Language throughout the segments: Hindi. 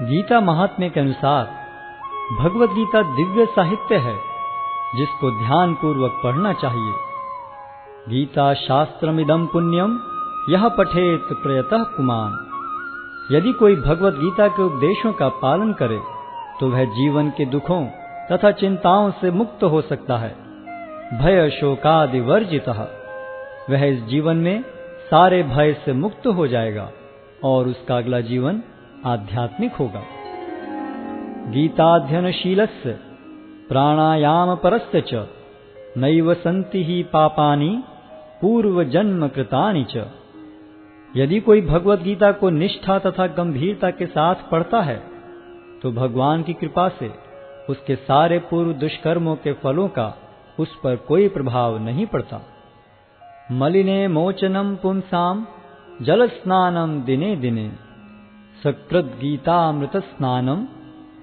गीता महात्म्य के अनुसार भगवद गीता दिव्य साहित्य है जिसको ध्यान पूर्वक पढ़ना चाहिए। गीता शास्त्रमिदं पुण्यम यह पठेत प्रयतः पुमान। यदि कोई भगवद गीता के उपदेशों का पालन करे तो वह जीवन के दुखों तथा चिंताओं से मुक्त हो सकता है। भय शोकादि वर्जितः, वह इस जीवन में सारे भय से मुक्त हो जाएगा और उसका अगला जीवन आध्यात्मिक होगा। गीताध्ययनशीलस्य प्राणायाम परस्य च नैव सन्ति ही पापानि पूर्व जन्म कृतानि च। यदि कोई भगवद गीता को निष्ठा तथा गंभीरता के साथ पढ़ता है तो भगवान की कृपा से उसके सारे पूर्व दुष्कर्मों के फलों का उस पर कोई प्रभाव नहीं पड़ता। मलिने मोचनम पुंसाम जल स्नानम दिने दिने सकृत गीतामृत स्नानम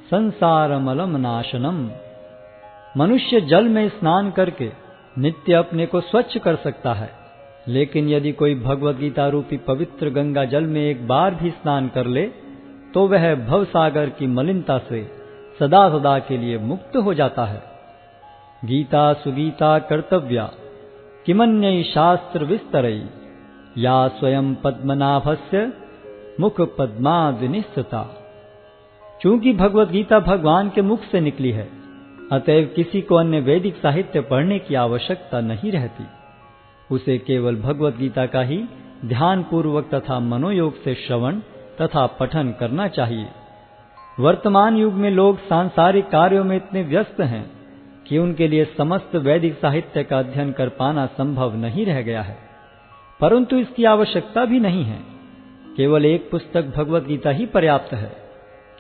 संसारमलम नाशनम। मनुष्य जल में स्नान करके नित्य अपने को स्वच्छ कर सकता है, लेकिन यदि कोई भगवद गीता रूपी पवित्र गंगा जल में एक बार भी स्नान कर ले तो वह भवसागर की मलिनता से सदा सदा के लिए मुक्त हो जाता है। गीता सुगीता कर्तव्या किमन्यै शास्त्र विस्तरै या स्वयं पद्मनाभस्य मुख पद्मादिनिस्सता। चूंकि भगवद गीता भगवान के मुख से निकली है, अतएव किसी को अन्य वैदिक साहित्य पढ़ने की आवश्यकता नहीं रहती। उसे केवल भगवद गीता का ही ध्यान पूर्वक तथा मनोयोग से श्रवण तथा पठन करना चाहिए। वर्तमान युग में लोग सांसारिक कार्यों में इतने व्यस्त हैं कि उनके लिए समस्त वैदिक साहित्य का अध्ययन कर पाना संभव नहीं रह गया है, परंतु इसकी आवश्यकता भी नहीं है। केवल एक पुस्तक भगवद गीता ही पर्याप्त है,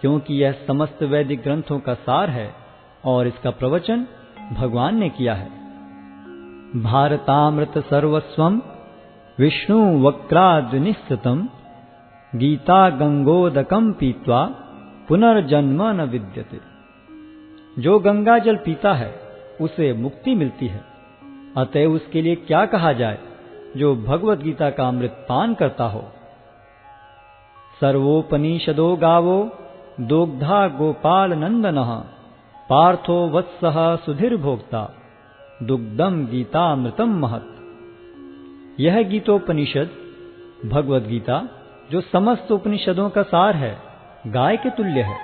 क्योंकि यह समस्त वैदिक ग्रंथों का सार है और इसका प्रवचन भगवान ने किया है। भारतामृत सर्वस्वम विष्णु वक्राद्निस्सतम गीता गंगोदकम पीत्वा पुनर्जन्म न विद्यते। जो गंगा जल पीता है उसे मुक्ति मिलती है, अतएव उसके लिए क्या कहा जाए जो भगवद गीता का अमृत पान करता हो। सर्वोपनिषदो गावो दोग्धा गोपाल नंदनः पार्थो वत्सः सुधीर भोक्ता दुग्धम गीतामृतम महत्। यह गीतोपनिषद भगवद गीता जो समस्त उपनिषदों का सार है, गाय के तुल्य है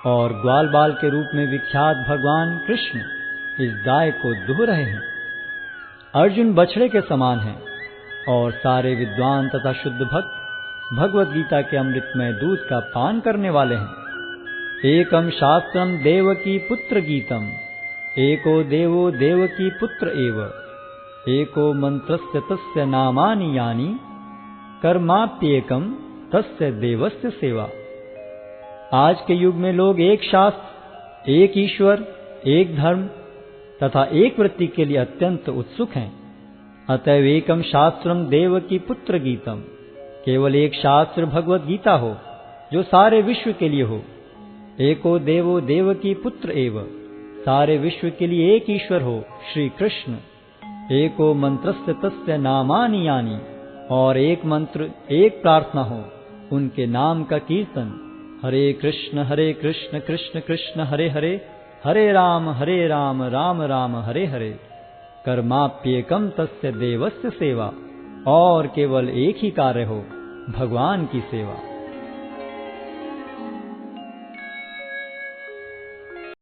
और ग्वाल बाल के रूप में विख्यात भगवान कृष्ण इस गाय को दुह रहे हैं। अर्जुन बछड़े के समान हैं और सारे विद्वान तथा शुद्ध भक्त भगवद गीता के अमृतमय दूध का पान करने वाले हैं। एकम शास्त्रम देवकी पुत्र गीतम एको देवो देवकी पुत्र एव एको मंत्रस्य तस्य नामानि यानि कर्माप्येकम तस्य देवस्य सेवा। आज के युग में लोग एक शास्त्र, एक ईश्वर, एक धर्म तथा एक वृत्ति के लिए अत्यंत उत्सुक हैं। अतएव एकम शास्त्रम देवकी पुत्र गीतम, केवल एक शास्त्र भगवद गीता हो जो सारे विश्व के लिए हो। एको देवो देवकी पुत्र एव, सारे विश्व के लिए एक ईश्वर हो श्री कृष्ण। एको मंत्रस्य तस्य नामानि यानि, और एक मंत्र एक प्रार्थना हो उनके नाम का कीर्तन। हरे कृष्ण कृष्ण कृष्ण हरे हरे, हरे राम राम राम हरे हरे। कर्माप्येकम तस्य देवस्य सेवा, और केवल एक ही कार्य हो, भगवान की सेवा।